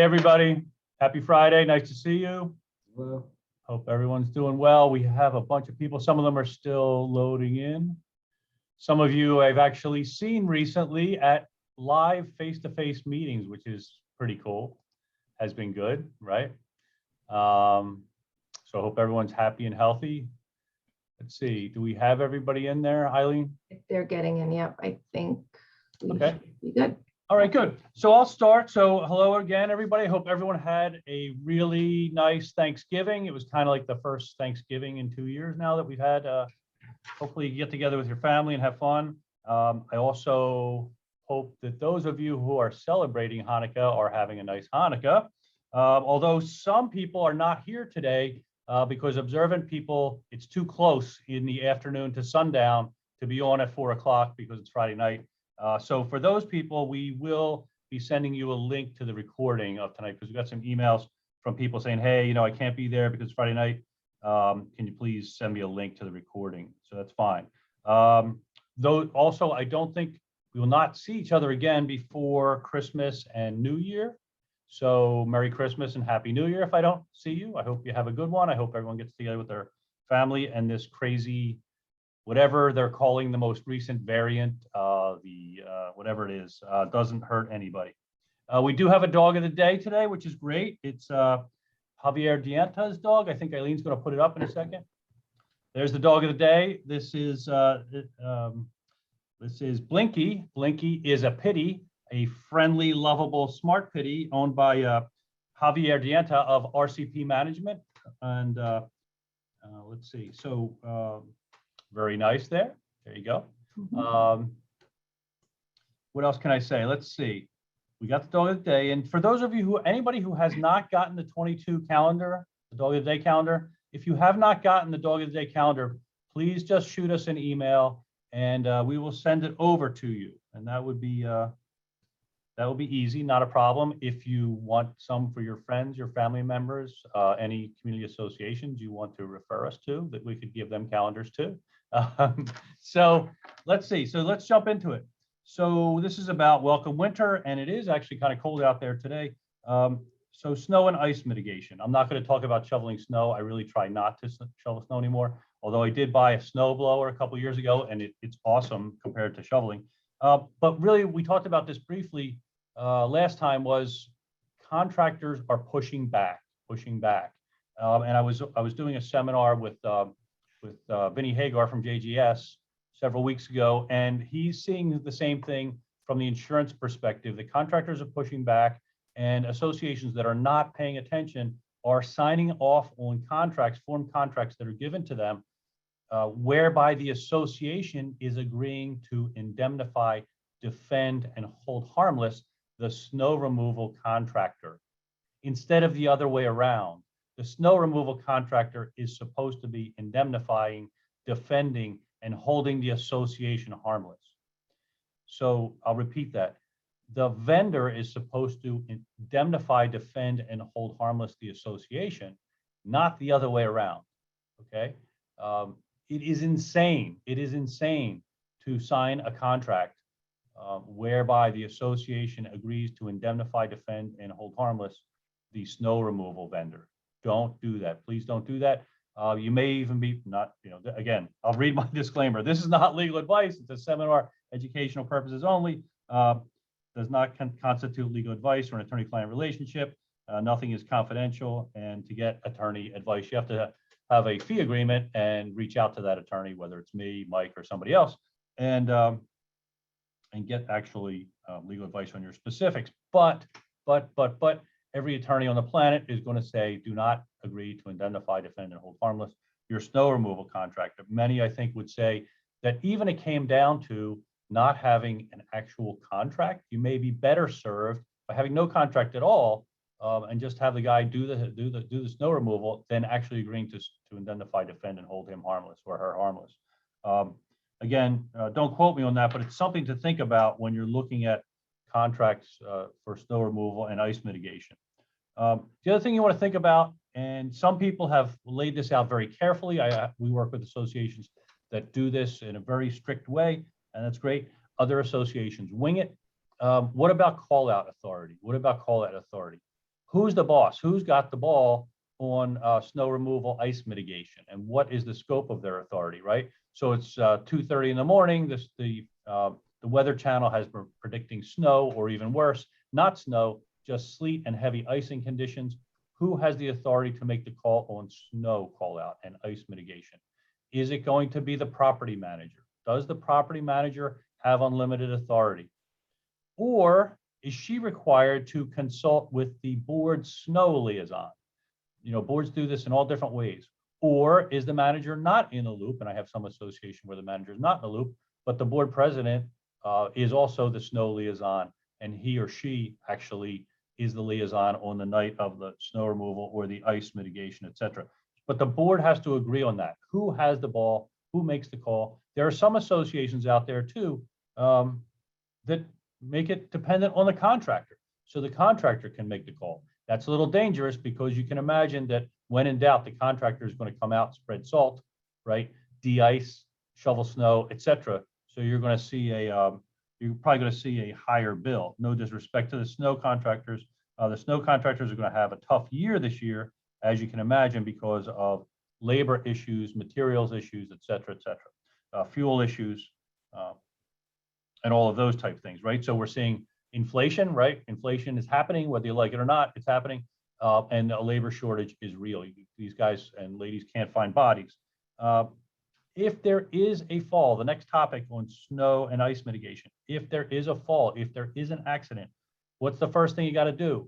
everybody. Happy Friday. Nice to see you. Well, Hope everyone's doing well. We have a bunch of people. Some of them are still loading in. Some of you I've actually seen recently at live face-to-face meetings, which is pretty cool. Has been good, right? So I hope everyone's happy and healthy. Let's see. Do we have everybody in there, Eileen? If they're getting in, yep, I think we Okay. should be good. All right, good. So I'll start. So hello again, everybody. Hope everyone had a really nice Thanksgiving. It was kind of like the first Thanksgiving in 2 years now that we've had. Hopefully you get together with your family and have fun. I also hope that those of you who are celebrating Hanukkah are having a nice Hanukkah. Although some people are not here today because observant people, it's too close in the afternoon to sundown to be on at 4 o'clock because it's Friday night. So for those people, we will be sending you a link to the recording of tonight because we got some emails from people saying, hey, I can't be there because it's Friday night. Can you please send me a link to the recording? So that's fine. Though also, I don't think we will not see each other again before Christmas and New Year. So Merry Christmas and Happy New Year if I don't see you. I hope you have a good one. I hope everyone gets together with their family and this crazy whatever they're calling the most recent variant, whatever it is, doesn't hurt anybody. We do have a dog of the day today, which is great. It's Javier Dianta's dog. I think Eileen's going to put it up in a second. There's the dog of the day. This is Blinky. Blinky is a pitty, a friendly, lovable, smart pitty owned by Javier Dianta of RCP Management. And let's see. So. Very nice there. There you go. Mhm. What else can I say? Let's see. We got the dog of the day. And for those of you anybody who has not gotten the 22 calendar, the dog of the day calendar, if you have not gotten the dog of the day calendar, please just shoot us an email and we will send it over to you. And that would be easy, not a problem. If you want some for your friends, your family members, any community associations you want to refer us to, that we could give them calendars too. So let's see. So let's jump into it. So this is about welcome winter, and it is actually kind of cold out there today. So snow and ice mitigation. I'm not going to talk about shoveling snow. I really try not to shovel snow anymore, although I did buy a snow blower a couple years ago, and it's awesome compared to shoveling. But really, we talked about this briefly last time. Was contractors are pushing back. And I was doing a seminar with Vinny Hagar from JGS several weeks ago, and he's seeing the same thing from the insurance perspective. The contractors are pushing back, and associations that are not paying attention are signing off on contracts, form contracts that are given to them, whereby the association is agreeing to indemnify, defend, and hold harmless the snow removal contractor, instead of the other way around. The snow removal contractor is supposed to be indemnifying, defending, and holding the association harmless. So I'll repeat that. The vendor is supposed to indemnify, defend, and hold harmless the association, not the other way around, okay? It is insane. It is insane to sign a contract whereby the association agrees to indemnify, defend, and hold harmless the snow removal vendor. Don't do that. Please don't do that. You may even be not, again, I'll read my disclaimer. This is not legal advice. It's a seminar, educational purposes only. Does not constitute legal advice or an attorney-client relationship. Nothing is confidential. And to get attorney advice, you have to have a fee agreement and reach out to that attorney, whether it's me, Mike, or somebody else, and get actually legal advice on your specifics. But every attorney on the planet is going to say, do not agree to indemnify, defend, and hold harmless your snow removal contractor. Many, I think, would say that even it came down to not having an actual contract, you may be better served by having no contract at all, and just have the guy do the snow removal than actually agreeing to indemnify, defend, and hold him harmless or her harmless. Again, don't quote me on that, but it's something to think about when you're looking at contracts for snow removal and ice mitigation. The other thing you want to think about, and some people have laid this out very carefully. We work with associations that do this in a very strict way, and that's great. Other associations wing it. What about call-out authority? who's the boss? Who's got the ball on snow removal, ice mitigation, and what is the scope of their authority, right? So it's 2:30 in the morning. The Weather Channel has been predicting snow, or even worse, not snow, just sleet and heavy icing conditions. Who has the authority to make the call on snow call out and ice mitigation? Is it going to be the property manager? Does the property manager have unlimited authority? Or is she required to consult with the board snow liaison? Boards do this in all different ways. Or is the manager not in the loop? And I have some association where the manager is not in the loop, but the board president is also the snow liaison, and he or she actually is the liaison on the night of the snow removal or the ice mitigation, et cetera. But the board has to agree on that. Who has the ball? Who makes the call? There are some associations out there too that make it dependent on the contractor. So the contractor can make the call. That's a little dangerous, because you can imagine that when in doubt, the contractor is going to come out, spread salt, right? De-ice, shovel snow, et cetera. So you're going to see you're probably going to see a higher bill. No disrespect to the snow contractors. The snow contractors are going to have a tough year this year, as you can imagine, because of labor issues, materials issues, et cetera, fuel issues, and all of those type things, right? So we're seeing inflation, right? Inflation is happening, whether you like it or not, it's happening. And a labor shortage is real. These guys and ladies can't find bodies. If there is a fall, the next topic on snow and ice mitigation, if there is a fall, if there is an accident, what's the first thing you got to do?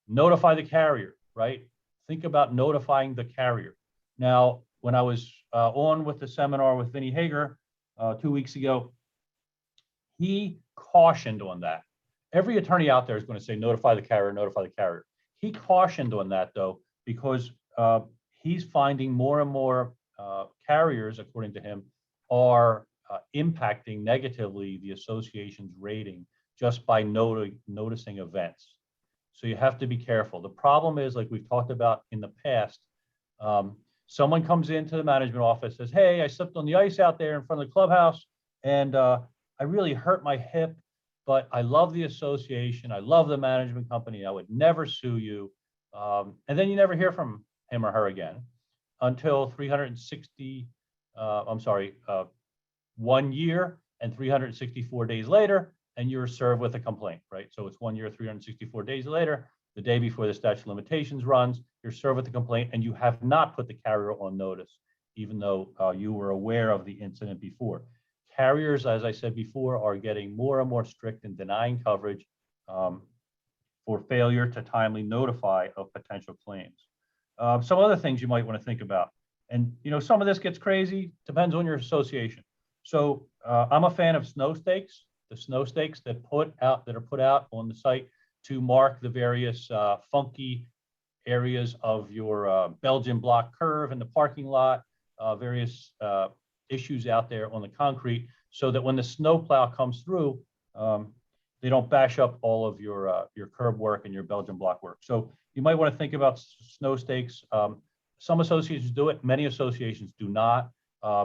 Notify the carrier, right? Think about notifying the carrier. Now, when I was on with the seminar with Vinny Hager 2 weeks ago, he cautioned on that. Every attorney out there is going to say, notify the carrier, notify the carrier. He cautioned on that, though, because he's finding more and more carriers, according to him, are impacting negatively the association's rating just by noticing events. So you have to be careful. The problem is, like we've talked about in the past, someone comes into the management office, says, hey, I slipped on the ice out there in front of the clubhouse, and I really hurt my hip, but I love the association. I love the management company. I would never sue you. And then you never hear from him or her again until 1 year and 364 days later, and you're served with a complaint, right? So it's 1 year, 364 days later, the day before the statute of limitations runs, you're served with a complaint, and you have not put the carrier on notice, even though you were aware of the incident before. Carriers, as I said before, are getting more and more strict in denying coverage for failure to timely notify of potential claims. Some other things you might want to think about, and some of this gets crazy, depends on your association. So I'm a fan of snow stakes, the snow stakes that are put out on the site to mark the various funky areas of your Belgian block curve in the parking lot, various issues out there on the concrete, so that when the snowplow comes through, they don't bash up all of your curb work and your Belgian block work. So you might want to think about snow stakes. Some associations do it, many associations do not.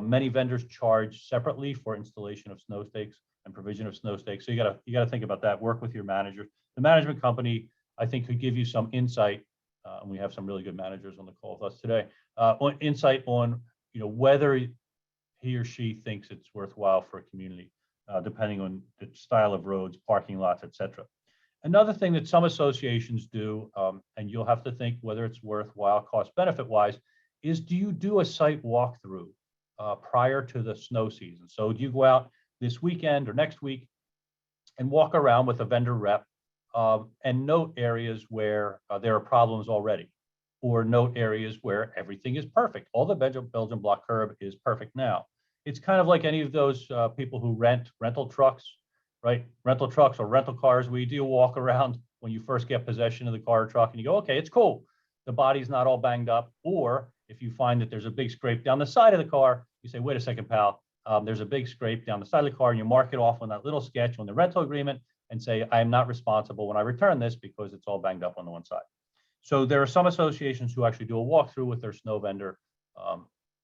Many vendors charge separately for installation of snow stakes and provision of snow stakes. So you gotta think about that. Work with your manager. The management company, I think, could give you some insight, and we have some really good managers on the call with us today. On insight on whether he or she thinks it's worthwhile for a community, depending on the style of roads, parking lots, et cetera. Another thing that some associations do, and you'll have to think whether it's worthwhile cost benefit wise, is do you do a site walkthrough prior to the snow season? So do you go out this weekend or next week and walk around with a vendor rep and note areas where there are problems already, or note areas where everything is perfect? All the Belgian block curb is perfect now. It's kind of like any of those people who rental trucks, right? Rental trucks or rental cars, where you do walk around when you first get possession of the car or truck and you go, okay, it's cool. The body's not all banged up. Or if you find that there's a big scrape down the side of the car, you say, wait a second, pal, there's a big scrape down the side of the car, and you mark it off on that little sketch on the rental agreement and say, I'm not responsible when I return this because it's all banged up on the one side. So there are some associations who actually do a walkthrough with their snow vendor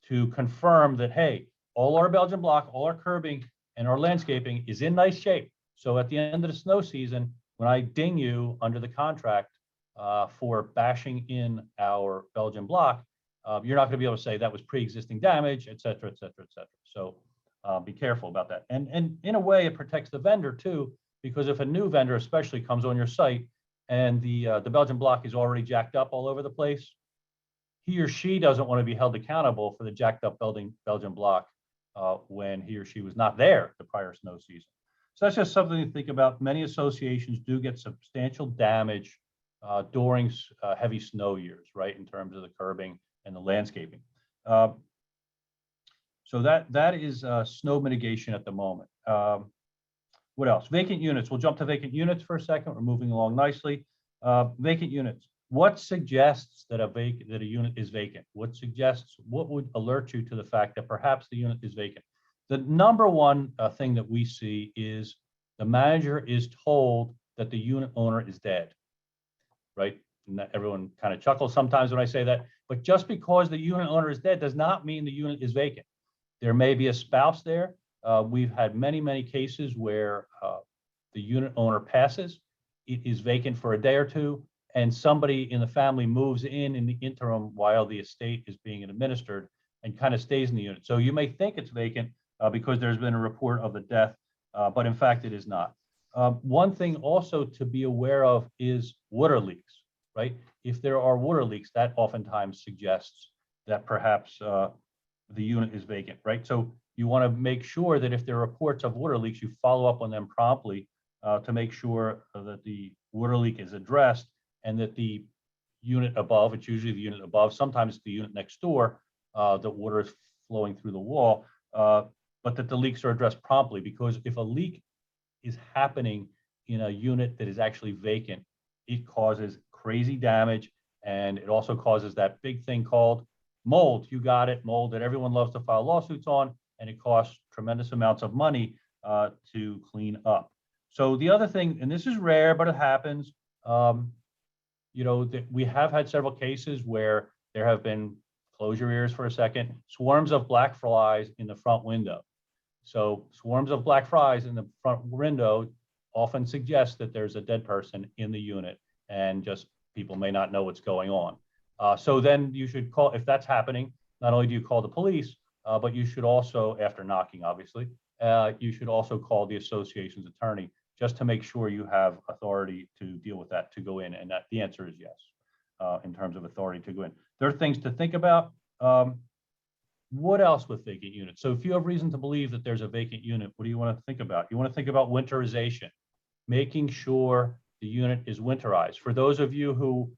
to confirm that, hey, all our Belgian block, all our curbing, and our landscaping is in nice shape. So at the end of the snow season, when I ding you under the contract, for bashing in our Belgian block, you're not going to be able to say that was pre-existing damage, et cetera, et cetera, et cetera. So be careful about that. And in a way, it protects the vendor too, because if a new vendor especially comes on your site and the Belgian block is already jacked up all over the place, he or she doesn't want to be held accountable for the jacked up Belgian block when he or she was not there the prior snow season. So that's just something to think about. Many associations do get substantial damage during heavy snow years, right, in terms of the curbing and the landscaping. So that is snow mitigation at the moment. What else? Vacant units. We'll jump to vacant units for a second. We're moving along nicely. Vacant units. What suggests that a unit is vacant? What would alert you to the fact that perhaps the unit is vacant? The number one thing that we see is the manager is told that the unit owner is dead, right? And everyone kind of chuckles sometimes when I say that, but just because the unit owner is dead does not mean the unit is vacant. There may be a spouse there. We've had many, many cases where the unit owner passes, it is vacant for a day or two, and somebody in the family moves in the interim while the estate is being administered and kind of stays in the unit. So you may think it's vacant because there's been a report of the death, but in fact it is not. One thing also to be aware of is water leaks, right? If there are water leaks, that oftentimes suggests that perhaps the unit is vacant, right? So you want to make sure that if there are reports of water leaks, you follow up on them promptly to make sure that the water leak is addressed and that the unit above, it's usually the unit above, sometimes it's the unit next door, the water is flowing through the wall, but that the leaks are addressed promptly, because if a leak is happening in a unit that is actually vacant, it causes crazy damage, and it also causes that big thing called mold. You got it, mold, that everyone loves to file lawsuits on, and it costs tremendous amounts of money to clean up. So the other thing, and this is rare, but it happens, you know, we have had several cases where there have been, close your ears for a second, swarms of black flies in the front window. So swarms of black flies in the front window often suggest that there's a dead person in the unit, and just people may not know what's going on. So then you should call, if that's happening, not only do you call the police, but you should also, after knocking, obviously, you should also call the association's attorney just to make sure you have authority to deal with that, to go in. And that the answer is yes, in terms of authority to go in. There are things to think about. What else with vacant units? So if you have reason to believe that there's a vacant unit, what do you want to think about? You want to think about winterization, making sure the unit is winterized. For those of you who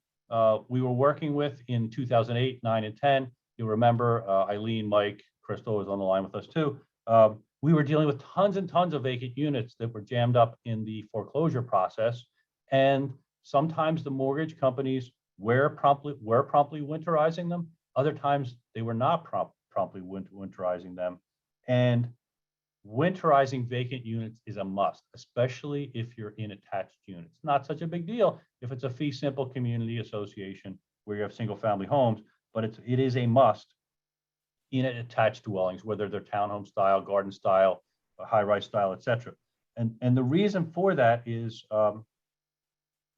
we were working with in 2008, 9, and 10, you'll remember Eileen, Mike, Crystal was on the line with us too. We were dealing with tons and tons of vacant units that were jammed up in the foreclosure process. And sometimes the mortgage companies were promptly winterizing them. Other times they were not promptly winterizing them. And winterizing vacant units is a must, especially if you're in attached units. Not such a big deal if it's a fee simple community association where you have single family homes, but it is a must in attached dwellings, whether they're townhome style, garden style, high-rise style, et cetera. And the reason for that is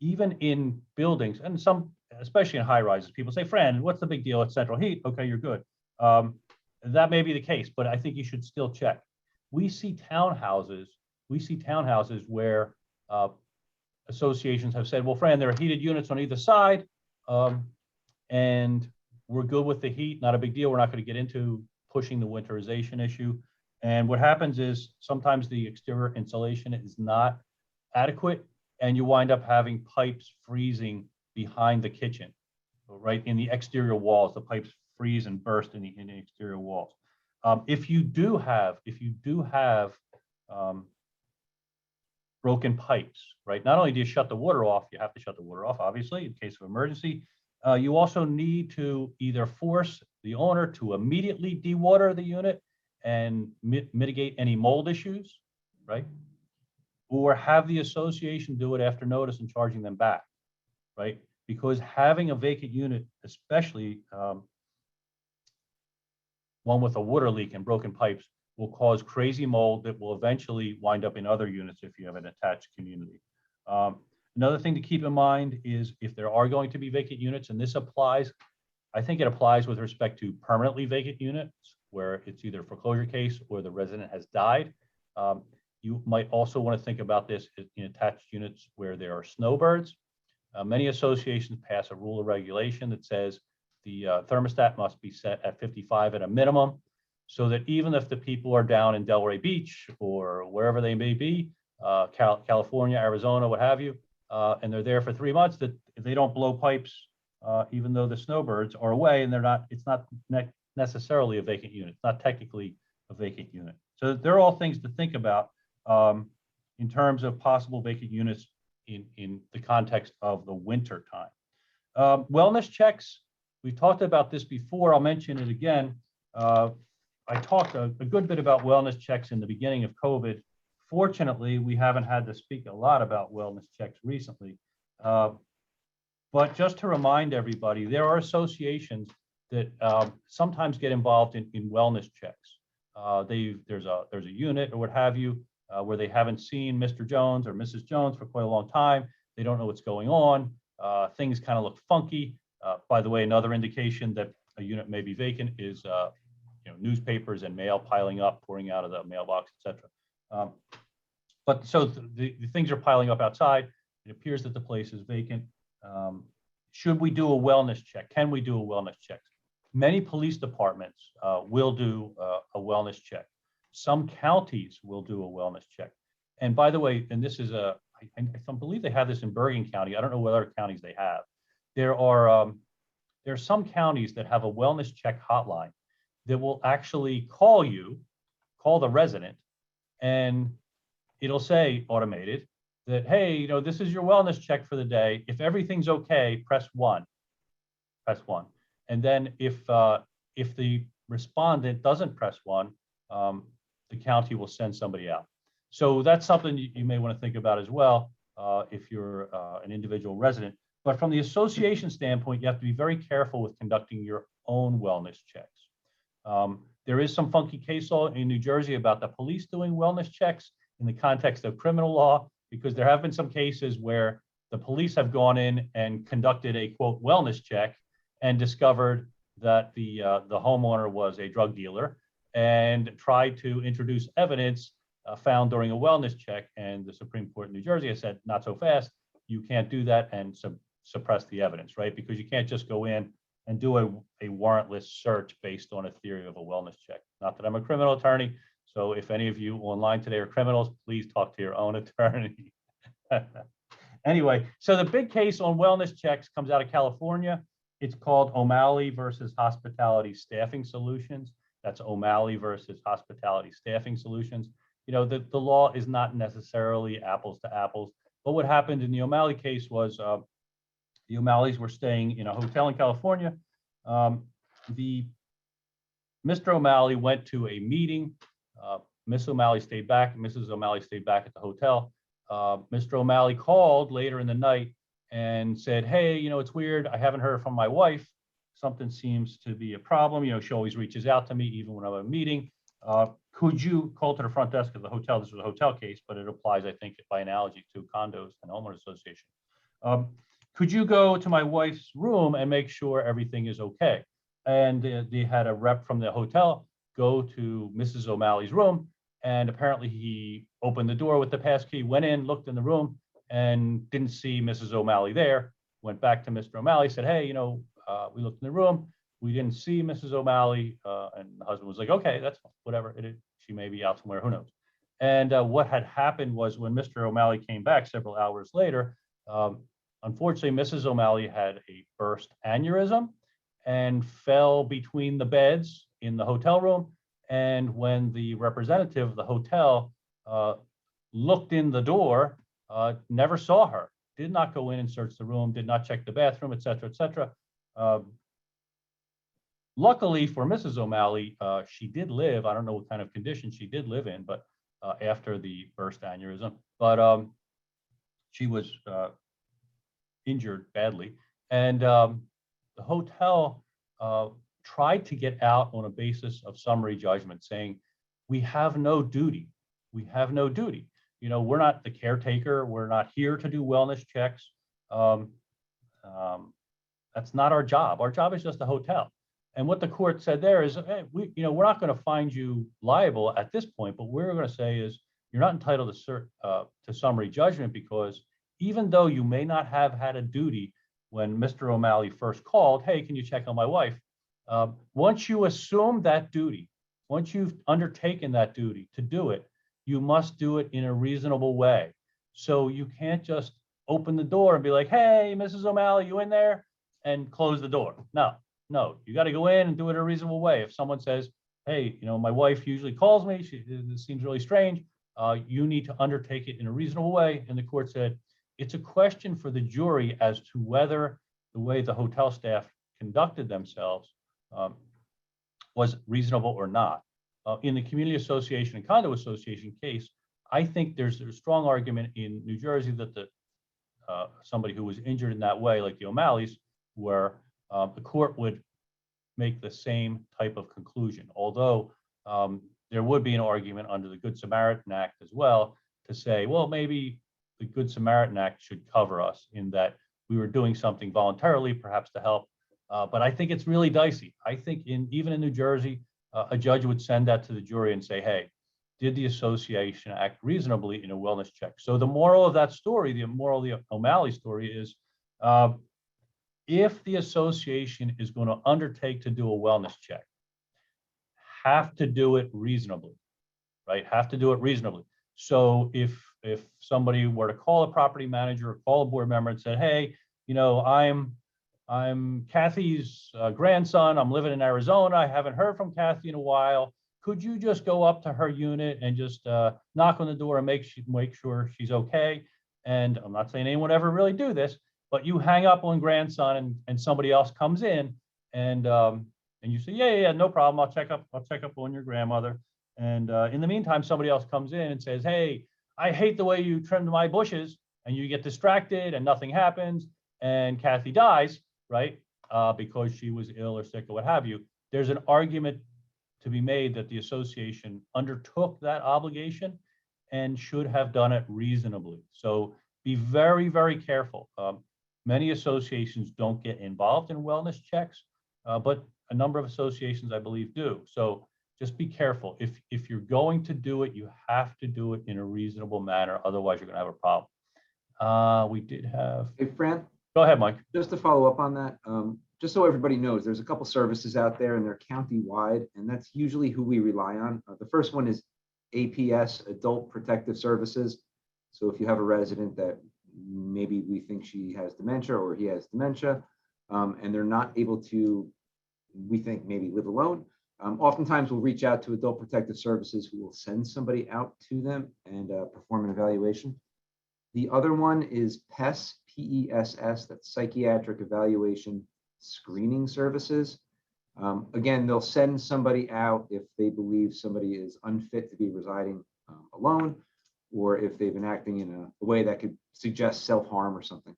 even in buildings, and some, especially in high rises, people say, Fran, what's the big deal? It's central heat. Okay, you're good. That may be the case, but I think you should still check. We see townhouses where associations have said, well, Fran, there are heated units on either side, and we're good with the heat, not a big deal. We're not going to get into pushing the winterization issue. And what happens is sometimes the exterior insulation is not adequate, and you wind up having pipes freezing behind the kitchen, right? In the exterior walls, the pipes freeze and burst in the exterior walls. If you do have broken pipes, right? Not only do you shut the water off, you have to shut the water off, obviously, in case of emergency. You also need to either force the owner to immediately dewater the unit and mitigate any mold issues, right? Or have the association do it after notice and charging them back, right? Because having a vacant unit, especially one with a water leak and broken pipes, will cause crazy mold that will eventually wind up in other units if you have an attached community. Another thing to keep in mind is if there are going to be vacant units, and this applies, I think it applies with respect to permanently vacant units where it's either a foreclosure case or the resident has died. You might also want to think about this in attached units where there are snowbirds. Many associations pass a rule or regulation that says the thermostat must be set at 55 at a minimum, so that even if the people are down in Delray Beach or wherever they may be, California, Arizona, what have you, and they're there for 3 months, that if they don't blow pipes, even though the snowbirds are away and it's not necessarily a vacant unit. It's not technically a vacant unit. So they're all things to think about in terms of possible vacant units in the context of the winter time. Wellness checks, we talked about this before. I'll mention it again. I talked a good bit about wellness checks in the beginning of COVID. Fortunately, we haven't had to speak a lot about wellness checks recently. But just to remind everybody, there are associations that sometimes get involved in wellness checks. There's a unit or what have you where they haven't seen Mr. Jones or Mrs. Jones for quite a long time. They don't know what's going on. Things kind of look funky. By the way, another indication that a unit may be vacant is newspapers and mail piling up, pouring out of the mailbox, etc. But so the things are piling up outside. It appears that the place is vacant. Should we do a wellness check? Can we do a wellness check? Many police departments will do a wellness check. Some counties will do a wellness check. And by the way, and this is I believe they have this in Bergen County. I don't know what other counties they have. There are some counties that have a wellness check hotline that will actually call the resident, and it'll say automated that, hey, this is your wellness check for the day. If everything's okay, press 1. And then if the respondent doesn't press 1, the county will send somebody out. So that's something you may want to think about as well if you're an individual resident. But from the association standpoint, you have to be very careful with conducting your own wellness checks. There is some funky case law in New Jersey about the police doing wellness checks in the context of criminal law, because there have been some cases where the police have gone in and conducted a, quote, wellness check and discovered that the homeowner was a drug dealer and tried to introduce evidence found during a wellness check. And the Supreme Court in New Jersey has said, not so fast. You can't do that and suppress the evidence, right? Because you can't just go in and do a warrantless search based on a theory of a wellness check. Not that I'm a criminal attorney, so if any of you online today are criminals, please talk to your own attorney. Anyway, so the big case on wellness checks comes out of California. It's called O'Malley versus Hospitality Staffing Solutions. That's O'Malley versus Hospitality Staffing Solutions. The law is not necessarily apples to apples, but what happened in the O'Malley case was the O'Malleys were staying in a hotel in California. Mr. O'Malley went to a meeting. Miss O'Malley stayed back. Mrs. O'Malley stayed back at the hotel. Mr. O'Malley called later in the night and said, hey, it's weird. I haven't heard from my wife. Something seems to be a problem. She always reaches out to me even when I'm at a meeting. Could you call to the front desk of the hotel? This was a hotel case, but it applies, I think, by analogy to condos and homeowners association. Could you go to my wife's room and make sure everything is okay? And they had a rep from the hotel go to Mrs. O'Malley's room, and apparently he opened the door with the pass key, went in, looked in the room, and didn't see Mrs. O'Malley there. Went back to Mr. O'Malley, said, hey, we looked in the room, we didn't see Mrs. O'Malley, and the husband was like, okay, that's whatever it is. She may be out somewhere, who knows? And what had happened was when Mr. O'Malley came back several hours later, unfortunately, Mrs. O'Malley had a burst aneurysm and fell between the beds in the hotel room. And when the representative of the hotel looked in the door, never saw her, did not go in and search the room, did not check the bathroom, et cetera, et cetera. Luckily for Mrs. O'Malley, she did live, I don't know what kind of condition she did live in, but after the burst aneurysm, but she was injured badly. And the hotel tried to get out on a basis of summary judgment saying, we have no duty. We have no duty. we're not the caretaker. We're not here to do wellness checks. That's not our job. Our job is just a hotel. And what the court said there is, hey, we're not going to find you liable at this point, but what we're going to say is you're not entitled to summary judgment, because even though you may not have had a duty when Mr. O'Malley first called, hey, can you check on my wife? Once you assume that duty, once you've undertaken that duty to do it, you must do it in a reasonable way. So you can't just open the door and be like, hey, Mrs. O'Malley, you in there? And close the door. No, you got to go in and do it in a reasonable way. If someone says, hey, my wife usually calls me, this seems really strange, you need to undertake it in a reasonable way. And the court said, it's a question for the jury as to whether the way the hotel staff conducted themselves was reasonable or not. In the community association and condo association case, I think there's a strong argument in New Jersey that somebody who was injured in that way, like the O'Malleys, where the court would make the same type of conclusion. Although there would be an argument under the Good Samaritan Act as well to say, well, maybe the Good Samaritan Act should cover us in that we were doing something voluntarily, perhaps to help. But I think it's really dicey. I think even in New Jersey, a judge would send that to the jury and say, hey, did the association act reasonably in a wellness check? So the moral of that story, the moral of the O'Malley story is, if the association is going to undertake to do a wellness check, have to do it reasonably, right? Have to do it reasonably. So if somebody were to call a property manager or call a board member and said, hey, I'm Kathy's grandson. I'm living in Arizona. I haven't heard from Kathy in a while. Could you just go up to her unit and just knock on the door and make sure she's okay? And I'm not saying anyone ever really do this, but you hang up on grandson and somebody else comes in and you say, yeah, no problem. I'll check up on your grandmother. And in the meantime, somebody else comes in and says, hey, I hate the way you trimmed my bushes, and you get distracted and nothing happens and Kathy dies, right? Because she was ill or sick or what have you. There's an argument to be made that the association undertook that obligation and should have done it reasonably. So be very, very careful. Many associations don't get involved in wellness checks, but a number of associations, I believe, do. So just be careful. If you're going to do it, you have to do it in a reasonable manner. Otherwise, you're going to have a problem. We did have. Hey, Fran, Go ahead, Mike. just to follow up on that, just so everybody knows, there's a couple services out there and they're county-wide, and that's usually who we rely on. The first one is APS, Adult Protective Services. So if you have a resident that maybe we think she has dementia or he has dementia, and they're not able to, we think, maybe live alone, oftentimes we'll reach out to Adult Protective Services, who will send somebody out to them and perform an evaluation. The other one is PESS, PESS, that's Psychiatric Evaluation Screening Services. Again, they'll send somebody out if they believe somebody is unfit to be residing alone, or if they've been acting in a way that could suggest self-harm or something.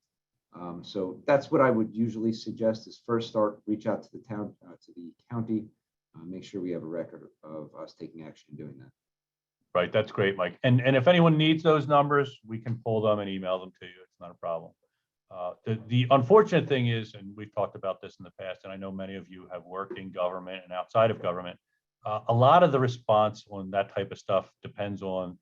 So that's what I would usually suggest, is first reach out to the town, to the county, make sure we have a record of us taking action and doing that. Right, that's great, Mike. And if anyone needs those numbers, we can pull them and email them to you. It's not a problem. The unfortunate thing is, and we've talked about this in the past, and I know many of you have worked in government and outside of government, a lot of the response on that type of stuff depends on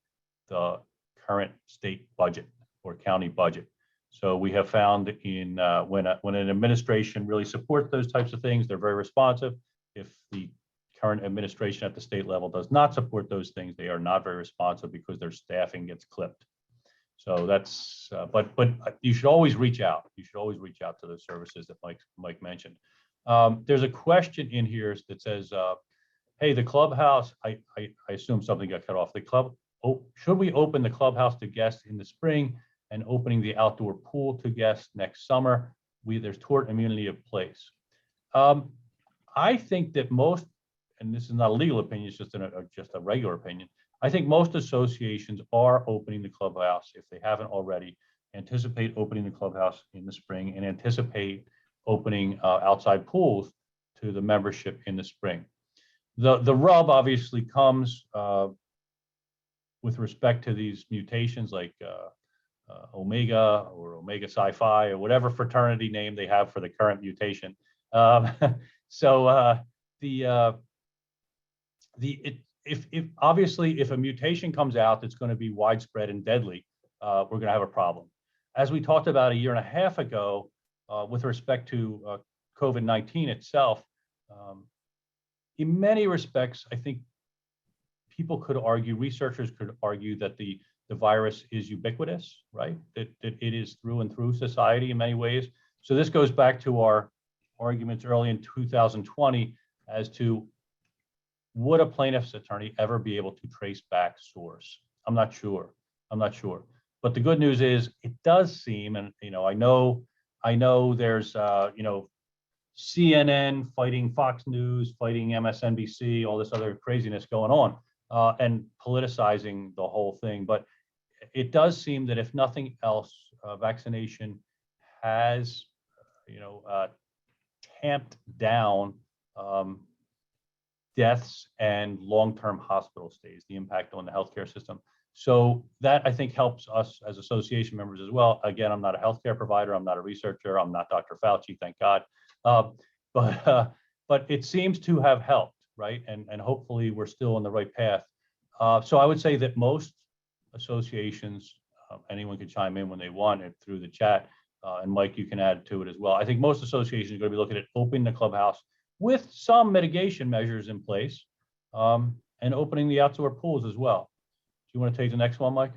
the current state budget or county budget. So we have found in when an administration really supports those types of things, they're very responsive. If the current administration at the state level does not support those things, they are not very responsive because their staffing gets clipped. So that's, but you should always reach out. You should always reach out to those services that Mike mentioned. There's a question in here that says, hey, the clubhouse, I assume something got cut off. The club, should we open the clubhouse to guests in the spring and opening the outdoor pool to guests next summer? There's tort immunity in place. I think that most, and this is not a legal opinion, it's just a regular opinion, I think most associations are opening the clubhouse, if they haven't already, anticipate opening the clubhouse in the spring and anticipate opening outside pools to the membership in the spring. The rub obviously comes with respect to these mutations like Omega or Omega Psi-Phi or whatever fraternity name they have for the current mutation. So if obviously if a mutation comes out that's going to be widespread and deadly, we're going to have a problem. As we talked about a year and a half ago, with respect to COVID-19 itself, in many respects, I think people could argue, researchers could argue that the virus is ubiquitous, right? That it is through and through society in many ways. So this goes back to our arguments early in 2020 as to would a plaintiff's attorney ever be able to trace back source? I'm not sure. But the good news is it does seem, and I know there's CNN fighting Fox News, fighting MSNBC, all this other craziness going on, and politicizing the whole thing. But it does seem that if nothing else, vaccination has, tamped down deaths and long-term hospital stays, the impact on the healthcare system. So that I think helps us as association members as well. Again, I'm not a healthcare provider, I'm not a researcher, I'm not Dr. Fauci, thank God. But it seems to have helped, right? And hopefully we're still on the right path. So I would say that most associations, anyone can chime in when they want it through the chat, and Mike, you can add to it as well. I think most associations are going to be looking at opening the clubhouse with some mitigation measures in place, and opening the outdoor pools as well. Do you want to take the next one, Mike?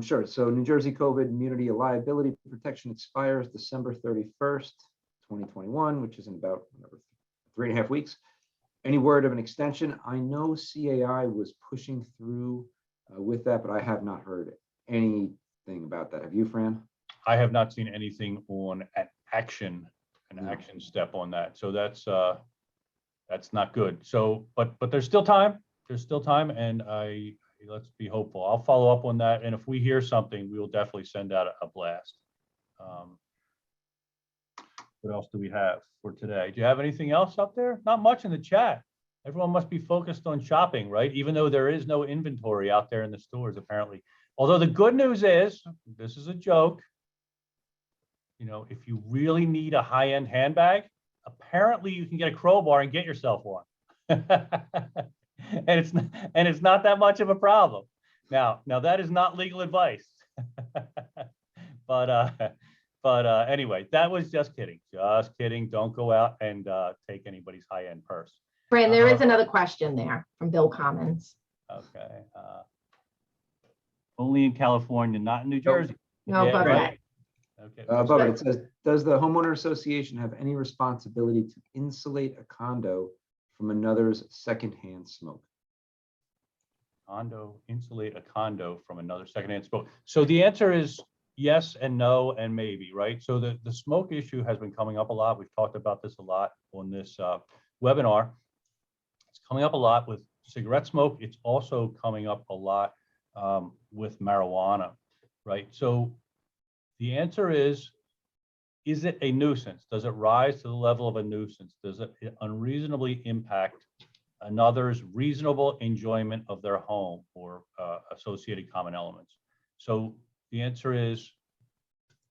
Sure. So New Jersey COVID immunity liability protection expires December 31st, 2021, which is in about 3.5 weeks. Any word of an extension? I know CAI was pushing through with that, but I have not heard anything about that. Have you, Fran? I have not seen anything on an action step on that. So that's not good. So, but there's still time. And let's be hopeful. I'll follow up on that. And if we hear something, we will definitely send out a blast. What else do we have for today? Do you have anything else up there? Not much in the chat. Everyone must be focused on shopping, right? Even though there is no inventory out there in the stores, apparently. Although the good news is, this is a joke, if you really need a high-end handbag, apparently you can get a crowbar and get yourself one. And it's not that much of a problem. Now that is not legal advice. But anyway, that was just kidding. Just kidding. Don't go out and take anybody's high-end purse. Fran, there is another question there from Bill Commons. Okay. Only in California, not in New Jersey. No, Yeah, but right. Okay. Above it says, does the homeowner association have any responsibility to insulate a condo from another's secondhand smoke? Insulate a condo from another secondhand smoke. So the answer is yes and no and maybe, right? So the smoke issue has been coming up a lot. We've talked about this a lot on this webinar. It's coming up a lot with cigarette smoke. It's also coming up a lot with marijuana, right? So the answer is it a nuisance? Does it rise to the level of a nuisance? Does it unreasonably impact another's reasonable enjoyment of their home or associated common elements? So the answer is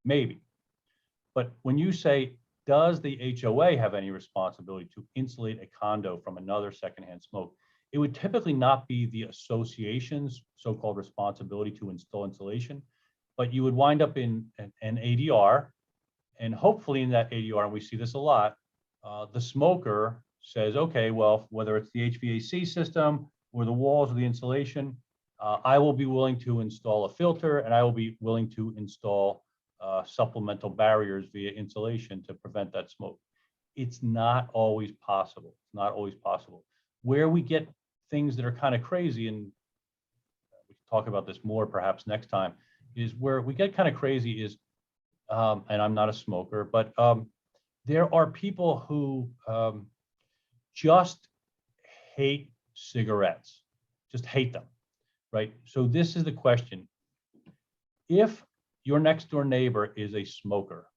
maybe. But when you say, does the HOA have any responsibility to insulate a condo from another secondhand smoke? It would typically not be the association's so-called responsibility to install insulation, but you would wind up in an ADR, and hopefully in that ADR, and we see this a lot, the smoker says, okay, well, whether it's the HVAC system or the walls or the insulation, I will be willing to install a filter, and I will be willing to install supplemental barriers via insulation to prevent that smoke. It's not always possible. It's not always possible. Where we get things that are kind of crazy, and we can talk about this more perhaps next time, is where we get kind of crazy is, and I'm not a smoker, but there are people who just hate cigarettes, just hate them, right? So this is the question. If your next door neighbor is a smoker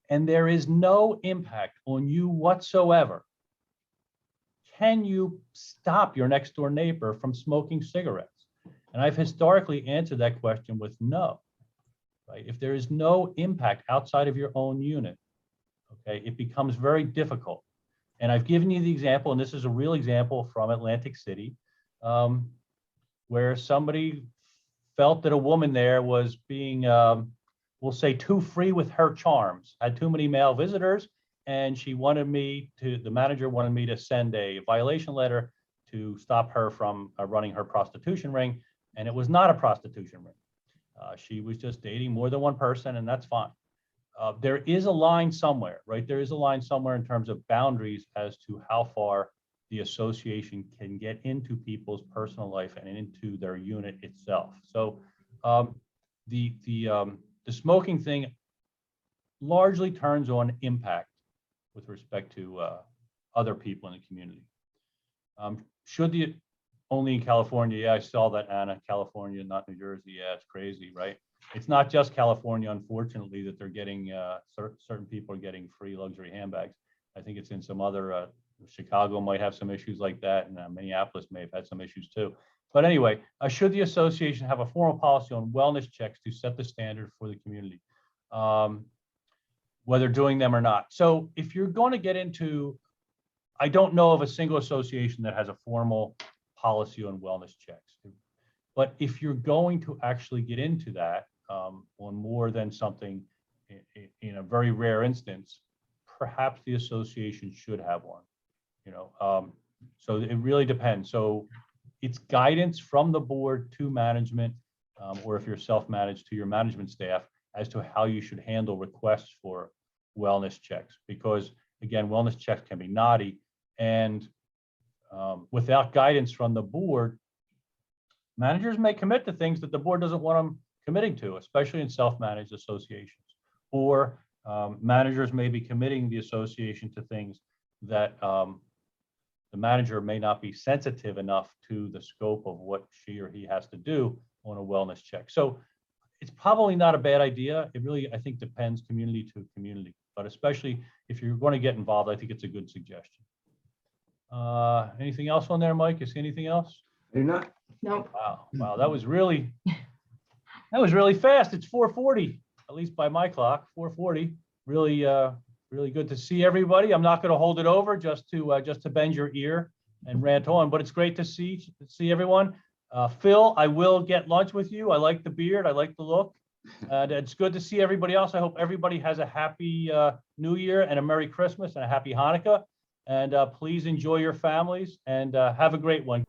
and there is no impact on you whatsoever, can you stop your next door neighbor from smoking cigarettes? And I've historically answered that question with no, right? If there is no impact outside of your own unit, okay, it becomes very difficult. And I've given you the example, and this is a real example from Atlantic City, where somebody felt that a woman there was being, we'll say, too free with her charms, had too many male visitors, and she wanted me to, the manager wanted me to send a violation letter to stop her from running her prostitution ring, and it was not a prostitution ring. She was just dating more than one person, and that's fine. There is a line somewhere, right? There is a line somewhere in terms of boundaries as to how far the association can get into people's personal life and into their unit itself. So the smoking thing largely turns on impact with respect to other people in the community. Should the only in California? Yeah, I saw that, Anna. California, not New Jersey. Yeah, it's crazy, right? It's not just California, unfortunately, that they're getting certain people are getting free luxury handbags. I think it's in some other. Chicago might have some issues like that, and Minneapolis may have had some issues too. But anyway, should the association have a formal policy on wellness checks to set the standard for the community, whether doing them or not? So if you're going to get into, I don't know of a single association that has a formal policy on wellness checks. But if you're going to actually get into that on more than something in a very rare instance, perhaps the association should have one. So it really depends. So it's guidance from the board to management, or if you're self-managed, to your management staff as to how you should handle requests for wellness checks. Because again, wellness checks can be naughty, and without guidance from the board, managers may commit to things that the board doesn't want them committing to, especially in self-managed associations. Or managers may be committing the association to things that the manager may not be sensitive enough to the scope of what she or he has to do on a wellness check. So it's probably not a bad idea. It really, I think, depends community to community. But especially if you're going to get involved, I think it's a good suggestion. Anything else on there, Mike? You see anything else? I do not. Nope. Wow, that was really fast. It's 4:40, at least by my clock. 4:40. Really good to see everybody. I'm not going to hold it over just to bend your ear and rant on, but it's great to see everyone. Phil, I will get lunch with you. I like the beard. I like the look. And it's good to see everybody else. I hope everybody has a happy New Year and a Merry Christmas and a happy Hanukkah. And please enjoy your families and have a great one.